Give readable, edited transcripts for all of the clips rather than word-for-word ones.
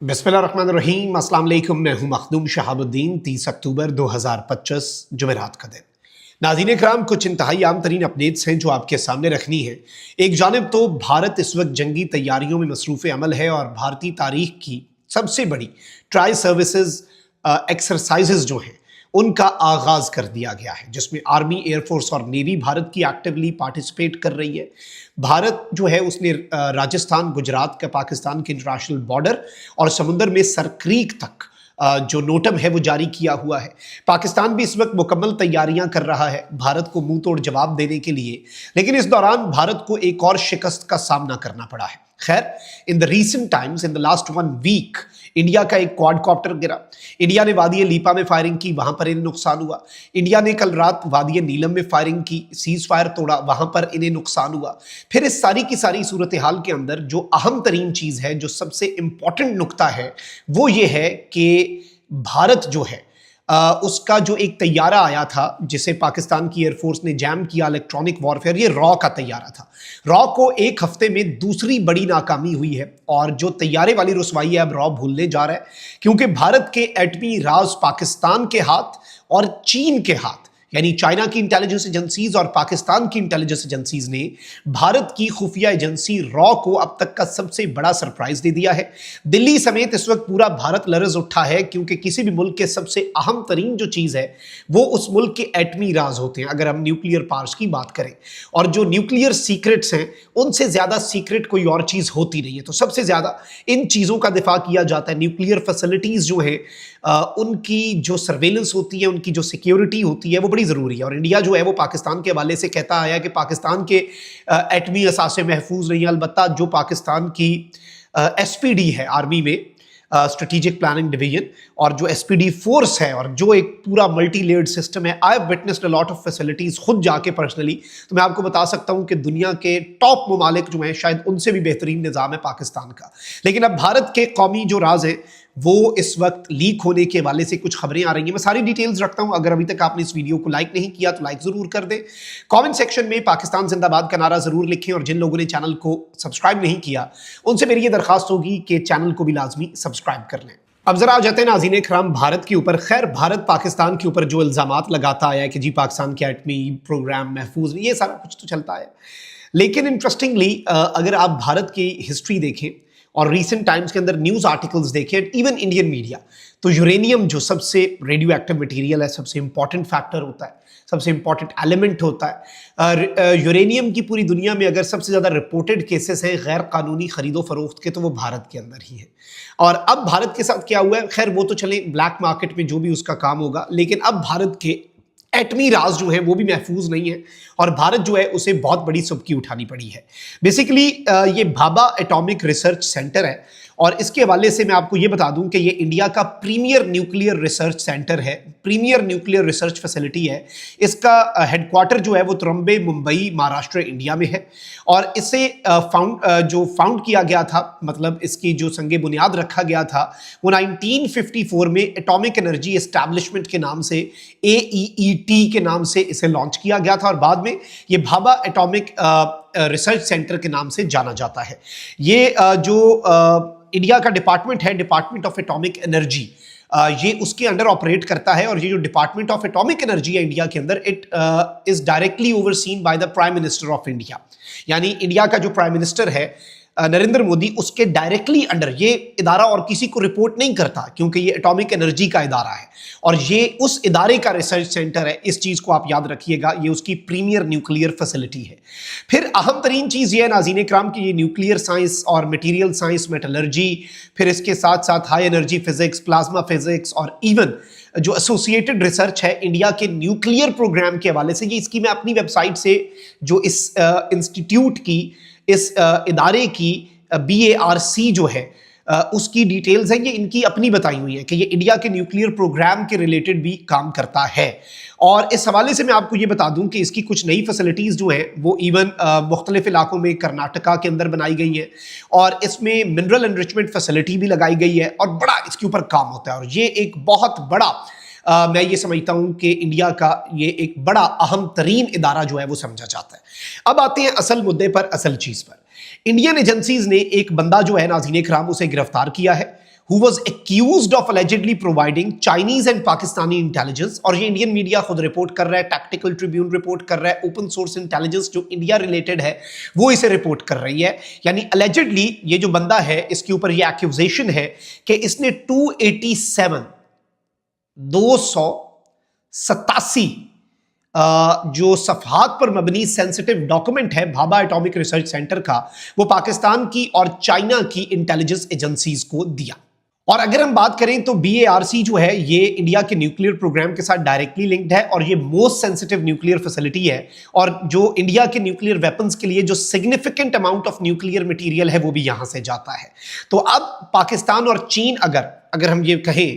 बिस्मिल्लाहिर्रहमानिर्रहीम। अस्सलाम वालेकुम। मैं हूं मखदूम शहाबुद्दीन। 30 अक्टूबर 2025 जुमेरात का दिन। नाज़रीन इकराम, कुछ इंतहाई आम तरीन अपडेट्स हैं जो आपके सामने रखनी है। एक जानिब तो भारत इस वक्त जंगी तैयारियों में मसरूफ़ अमल है और भारतीय तारीख की सबसे बड़ी ट्राई सर्विसेज एक्सरसाइजेज जो हैं उनका आगाज़ कर दिया गया है, जिसमें आर्मी, एयरफोर्स और नेवी भारत की एक्टिवली पार्टिसिपेट कर रही है। भारत जो है उसने राजस्थान, गुजरात का पाकिस्तान के इंटरनेशनल बॉर्डर और समुंदर में सरक्रीक तक जो नोटम है वो जारी किया हुआ है। पाकिस्तान भी इस वक्त मुकम्मल तैयारियां कर रहा है भारत को मुंह तोड़ जवाब देने के लिए, लेकिन इस दौरान भारत को एक और शिकस्त का सामना करना पड़ा है। खैर, in the recent times, in the last 1 week, India का एक क्वाडकॉप्टर गिरा। इंडिया ने वादी लीपा में फायरिंग की, वहां पर इन्हें नुकसान हुआ। इंडिया ने कल रात वादी नीलम में फायरिंग की, सीज फायर तोड़ा, वहां पर इन्हें नुकसान हुआ। फिर इस सारी की सारी सूरत हाल के अंदर जो अहम तरीन चीज है, जो सबसे इंपॉर्टेंट नुक्ता है, वो ये है कि भारत जो है उसका जो एक तैयारा आया था जिसे पाकिस्तान की एयरफोर्स ने जैम किया, इलेक्ट्रॉनिक वॉरफेयर, ये रॉ का तैयारा था। रॉ को एक हफ्ते में दूसरी बड़ी नाकामी हुई है और जो तैयारे वाली रुसवाई है अब रॉ भूलने जा रहा है, क्योंकि भारत के एटमी राज पाकिस्तान के हाथ और चीन के हाथ, यानी चाइना की इंटेलिजेंस एजेंसीज और पाकिस्तान की इंटेलिजेंस एजेंसीज ने भारत की खुफिया एजेंसी रॉ को अब तक का सबसे बड़ा सरप्राइज दे दिया है। दिल्ली समेत इस वक्त पूरा भारत लरज उठा है, क्योंकि किसी भी मुल्क के सबसे अहम तरीन जो चीज है वो उस मुल्क के एटमी राज होते हैं, अगर हम न्यूक्लियर पावर्स की बात करें। और जो न्यूक्लियर सीक्रेट्स हैं उनसे ज्यादा सीक्रेट कोई और चीज होती नहीं है। तो सबसे ज्यादा इन चीजों का दिफा किया जाता है। न्यूक्लियर फैसिलिटीज जो है उनकी जो सर्वेलेंस होती है, उनकी जो सिक्योरिटी होती है, वो बड़ी ज़रूरी है। और इंडिया जो है वो पाकिस्तान के हवाले से कहता आया कि पाकिस्तान के एटमी असासे महफूज नहीं है। अलबत्ता जो पाकिस्तान की एसपीडी है आर्मी में, स्ट्रेटेजिक प्लानिंग डिवीजन, और जो एसपीडी फोर्स है और जो एक पूरा मल्टी लेयर्ड सिस्टम है, I have witnessed a lot of facilities खुद जाके पर्सनली, तो मैं आपको बता सकता हूं कि दुनिया के टॉप ममालिक जो हैं शायद उनसे भी बेहतरीन निज़ाम है पाकिस्तान का। लेकिन अब भारत के कौमी जो राज है वो इस वक्त लीक होने के हवाले से कुछ खबरें आ रही हैं। मैं सारी डिटेल्स रखता हूं। अगर अभी तक आपने इस वीडियो को लाइक नहीं किया तो लाइक जरूर कर दें। कमेंट सेक्शन में पाकिस्तान जिंदाबाद का नारा जरूर लिखें, और जिन लोगों ने चैनल को सब्सक्राइब नहीं किया उनसे मेरी ये दरखास्त होगी कि चैनल को भी लाजमी सब्सक्राइब कर लें। अब जरा आ जाते हैं नाज़रीन इकराम भारत के ऊपर। खैर, भारत पाकिस्तान के ऊपर जो इल्जामात लगाता आया है कि जी पाकिस्तान के एटमी प्रोग्राम महफूज, ये सारा कुछ तो चलता है, लेकिन इंटरेस्टिंगली अगर आप भारत की हिस्ट्री देखें और रीसेंट टाइम्स के अंदर न्यूज़ आर्टिकल्स देखें, इवन इंडियन मीडिया, तो यूरेनियम जो सबसे रेडियो एक्टिव मटीरियल है, सबसे इंपॉर्टेंट फैक्टर होता है, सबसे इंपॉर्टेंट एलिमेंट होता है। यूरेनियम की पूरी दुनिया में अगर सबसे ज़्यादा रिपोर्टेड केसेस हैं गैर कानूनी खरीदो फरोख्त के, तो वो भारत के अंदर ही है। और अब भारत के साथ क्या हुआ है, खैर वो तो चले ब्लैक मार्केट में जो भी उसका काम होगा, लेकिन अब भारत के एटमी राज जो है वो भी महफूज नहीं है और भारत जो है उसे बहुत बड़ी सुबकी उठानी पड़ी है। बेसिकली ये भाभा एटॉमिक रिसर्च सेंटर है, और इसके हवाले से मैं आपको ये बता दूं कि ये इंडिया का प्रीमियर न्यूक्लियर रिसर्च सेंटर है, प्रीमियर न्यूक्लियर रिसर्च फैसिलिटी है। इसका हेडक्वार्टर जो है वो तुरंबे, मुंबई, महाराष्ट्र, इंडिया में है। और इसे फाउंड किया गया था, मतलब इसकी जो संगे बुनियाद रखा गया था वो 1954 में एटॉमिक एनर्जी एस्टैब्लिशमेंट के नाम से, AEET के नाम से इसे लॉन्च किया गया था, और बाद में ये भाभा एटॉमिक रिसर्च सेंटर के नाम से जाना जाता है। ये जो इंडिया का डिपार्टमेंट है, डिपार्टमेंट ऑफ एटॉमिक एनर्जी, ये उसके अंडर ऑपरेट करता है। और ये जो डिपार्टमेंट ऑफ एटॉमिक एनर्जी है इंडिया के अंदर, it is directly overseen by the prime minister of India. यानी इंडिया का जो प्राइम मिनिस्टर है नरेंद्र मोदी, उसके डायरेक्टली अंडर ये इदारा और किसी को रिपोर्ट नहीं करता, क्योंकि ये एटॉमिक एनर्जी का इदारा है और ये उस इदारे का रिसर्च सेंटर है। इस चीज को आप याद रखिएगा, ये उसकी प्रीमियर न्यूक्लियर फैसिलिटी है। फिर अहम तरीन चीज ये है नाज़रीन इकराम कि ये न्यूक्लियर साइंस और मटेरियल साइंस, मेटलर्जी, फिर इसके साथ साथ high energy physics, plasma physics, और इवन जो एसोसिएटेड रिसर्च है इंडिया के न्यूक्लियर प्रोग्राम के हवाले से, ये इसकी मैं अपनी वेबसाइट से जो इस इंस्टीट्यूट की, इस इदारे की BARC जो है उसकी डिटेल्स हैं, ये इनकी अपनी बताई हुई है कि ये इंडिया के न्यूक्लियर प्रोग्राम के रिलेटेड भी काम करता है। और इस हवाले से मैं आपको ये बता दूं कि इसकी कुछ नई फैसिलिटीज़ जो हैं वो इवन मुख्तलिफ इलाकों में कर्नाटका के अंदर बनाई गई हैं, और इसमें मिनरल एनरिचमेंट फैसिलिटी भी लगाई गई है, और बड़ा इसके ऊपर काम होता है। और ये एक बहुत बड़ा मैं ये समझता हूं कि इंडिया का ये एक बड़ा अहम तरीन इदारा जो है वो समझा जाता है। अब आते हैं असल मुद्दे पर, असल चीज पर। इंडियन एजेंसीज ने एक बंदा जो है नाज़रीन इकराम उसे गिरफ्तार किया है। who was accused of allegedly providing Chinese and Pakistani intelligence, और ये इंडियन मीडिया खुद रिपोर्ट कर रहा है, टैक्टिकल ट्रिब्यून रिपोर्ट कर रहा है, ओपन सोर्स इंटेलिजेंस जो इंडिया रिलेटेड है वो इसे रिपोर्ट कर रही है। यानी allegedly ये जो बंदा है इसके ऊपर ये एक्यूजेशन है कि इसने 287 जो सफहात पर मबनी सेंसिटिव डॉक्यूमेंट है भाभा एटॉमिक रिसर्च सेंटर का, वो पाकिस्तान की और चाइना की इंटेलिजेंस एजेंसीज को दिया। और अगर हम बात करें तो BARC जो है ये इंडिया के न्यूक्लियर प्रोग्राम के साथ डायरेक्टली लिंक्ड है और ये मोस्ट सेंसिटिव न्यूक्लियर फैसिलिटी है, और जो इंडिया के न्यूक्लियर वेपन्स के लिए जो significant amount of nuclear material है वो भी यहां से जाता है। तो अब पाकिस्तान और चीन अगर हम ये कहें,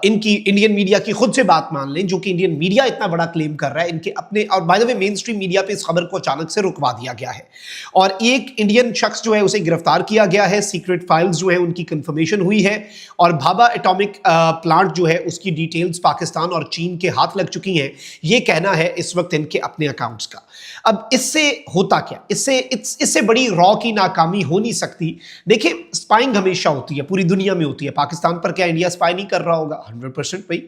इनकी इंडियन मीडिया की खुद से बात मान लें, जो कि इंडियन मीडिया इतना बड़ा क्लेम कर रहा है, इनके अपने, और by the way main stream media पे इस खबर को अचानक से रुकवा दिया गया है और एक इंडियन शख्स जो है उसे गिरफ्तार किया गया है, सीक्रेट फाइल्स जो है उनकी कंफर्मेशन हुई है और भाभा एटॉमिक प्लांट जो है उसकी डिटेल्स पाकिस्तान और चीन के हाथ लग चुकी हैं, ये कहना है इस वक्त इनके अपने अकाउंट्स का। अब इससे होता क्या, इससे बड़ी रॉ की नाकामी हो नहीं सकती। देखिए, स्पाइंग हमेशा होती है, पूरी दुनिया में होती है। पाकिस्तान पर क्या इंडिया स्पाई नहीं कर रहा होगा? 100% भाई,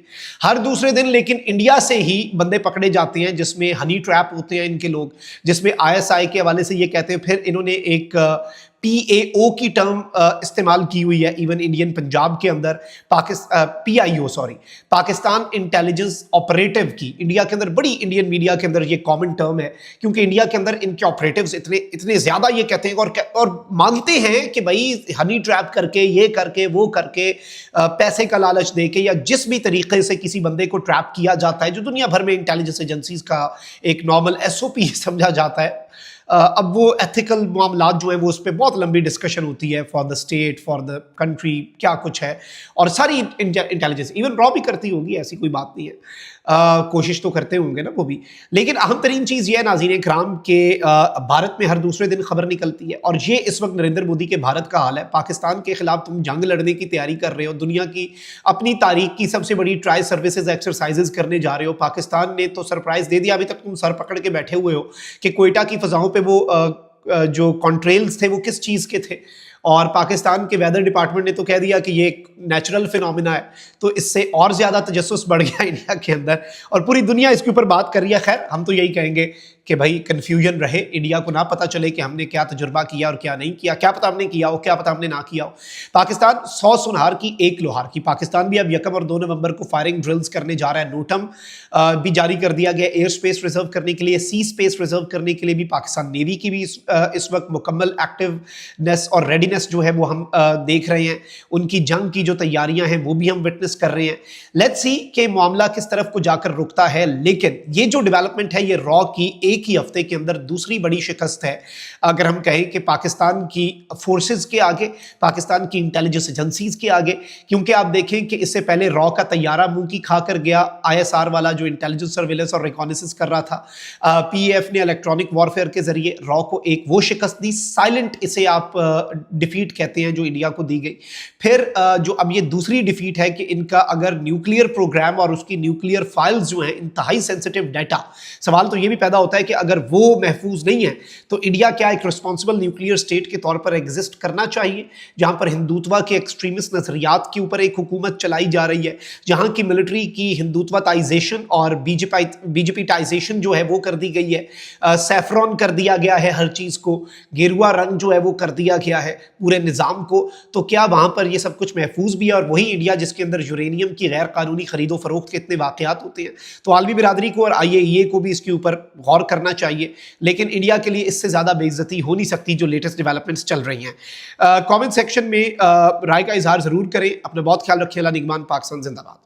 हर दूसरे दिन। लेकिन इंडिया से ही बंदे पकड़े जाते हैं जिसमें हनी ट्रैप होते हैं इनके लोग, जिसमें ISI के हवाले से ये कहते हैं। फिर इन्होंने एक PAO की टर्म इस्तेमाल की हुई है इवन इंडियन पंजाब के अंदर, PIO पाकिस्तान इंटेलिजेंस ऑपरेटिव की इंडिया के अंदर, बड़ी इंडियन मीडिया के अंदर ये कॉमन टर्म है, क्योंकि इंडिया के अंदर इनके ऑपरेटिव्स इतने ज्यादा ये कहते हैं और मानते हैं कि भाई हनी ट्रैप करके, ये करके, वो करके, पैसे का लालच देके या जिस भी तरीके से किसी बंदे को ट्रैप किया जाता है, जो दुनिया भर में इंटेलिजेंस एजेंसीज का एक नॉर्मल SOP समझा जाता है। अब वो एथिकल मामलात जो है वो उस पर बहुत लंबी डिस्कशन होती है, for the state, for the country, क्या कुछ है, और सारी इंटेलिजेंस इवन रॉ भी करती होगी, ऐसी कोई बात नहीं है, कोशिश तो करते होंगे ना वो भी। लेकिन अहम तरीन चीज़ ये है नाज़रीन कराम के भारत में हर दूसरे दिन खबर निकलती है, और ये इस वक्त नरेंद्र मोदी के भारत का हाल है। पाकिस्तान के खिलाफ तुम जंग लड़ने की तैयारी कर रहे हो, दुनिया की अपनी तारीख की सबसे बड़ी ट्राई सर्विसेज एक्सरसाइजेज करने जा रहे हो। पाकिस्तान ने तो सरप्राइज दे दिया, अभी तक तुम सर पकड़ के बैठे हुए हो कि कोयटा की फजाओं पे वो जो कॉन्ट्रेल्स थे वो किस चीज़ के थे, और पाकिस्तान के वेदर डिपार्टमेंट ने तो कह दिया कि ये एक नेचुरल फिनोमिना है। तो इससे और ज़्यादा तजस्सुस बढ़ गया इंडिया के अंदर और पूरी दुनिया इसके ऊपर बात कर रही है। खैर, हम तो यही कहेंगे कि भाई कन्फ्यूजन रहे, इंडिया को ना पता चले कि हमने क्या तजुर्बा किया और क्या नहीं किया, क्या पता हमने किया हो, क्या पता हमने ना किया हो। पाकिस्तान 100 सुनहार की 1 लोहार की। पाकिस्तान भी अब 1 और 2 नवंबर को फायरिंग ड्रिल्स करने जा रहा है। नोटम भी जारी कर दिया गया एयर स्पेस रिजर्व करने के लिए, सी स्पेस रिजर्व करने के लिए भी। पाकिस्तान नेवी की भी इस वक्त मुकम्मल एक्टिवनेस और रेडीनेस जो है वो हम देख रहे हैं। उनकी जंग की जो तैयारियां हैं वो भी हम विटनेस कर रहे हैं। लेट्स सी कि मामला किस तरफ को जाकर रुकता है। लेकिन ये जो डेवलपमेंट है ये रॉ की एक ही हफ्ते के अंदर दूसरी बड़ी शिकस्त है। अगर हम कहें कि पाकिस्तान की फोर्सेस के आगे, पाकिस्तान की इंटेलिजेंस एजेंसीज के आगे, क्योंकि आप देखें कि इससे पहले रॉ का तैयारा मुंह की खा कर गया, ISR वाला जो इंटेलिजेंस सर्विलेंस और रिकॉनेसेंस कर रहा था। PAF ने इलेक्ट्रॉनिक वॉरफेयर के जरिए रॉ को एक वो शिकस्त दी, साइलेंट इसे आप डिफीट कहते हैं, जो इंडिया को दी गई। फिर जो अब ये दूसरी डिफीट है कि इनका अगर न्यूक्लियर प्रोग्राम और उसकी न्यूक्लियर फाइल्स जो हैं, इंतहाई सेंसिटिव डाटा, सवाल तो ये भी पैदा होता है कि अगर वो महफूज नहीं है तो इंडिया क्या एक रिस्पॉन्सिबल न्यूक्लियर स्टेट के तौर पर एग्जिस्ट करना चाहिए, जहां पर हिंदुत्व के एक्सट्रीमिस्ट नजरियात के ऊपर एक हुकूमत चलाई जा रही है, जहां की मिलिट्री की हिंदुत्वताइजेशन और बीजेपीटाइजेशन जो है वो कर दी गई है। सैफरॉन कर दिया गया है, हर चीज को गेरुआ रंग जो है वो कर दिया गया है पूरे निजाम को। तो क्या वहां पर ये सब कुछ महफूज भी है? और वही इंडिया जिसके अंदर यूरेनियम की गैर कानूनी खरीदो फरोख्त के इतने वाकयात होते हैं। तो आलमी बिरादरी को और IAEA को भी इसके ऊपर गौर करना चाहिए। लेकिन इंडिया के लिए इससे ज्यादा बेइज्जती हो नहीं सकती जो लेटेस्ट डेवलपमेंट्स चल रही हैं। कमेंट सेक्शन में राय का इजहार जरूर करें। अपना बहुत ख्याल रखिए। अल्लाह निगमान। पाकिस्तान जिंदाबाद।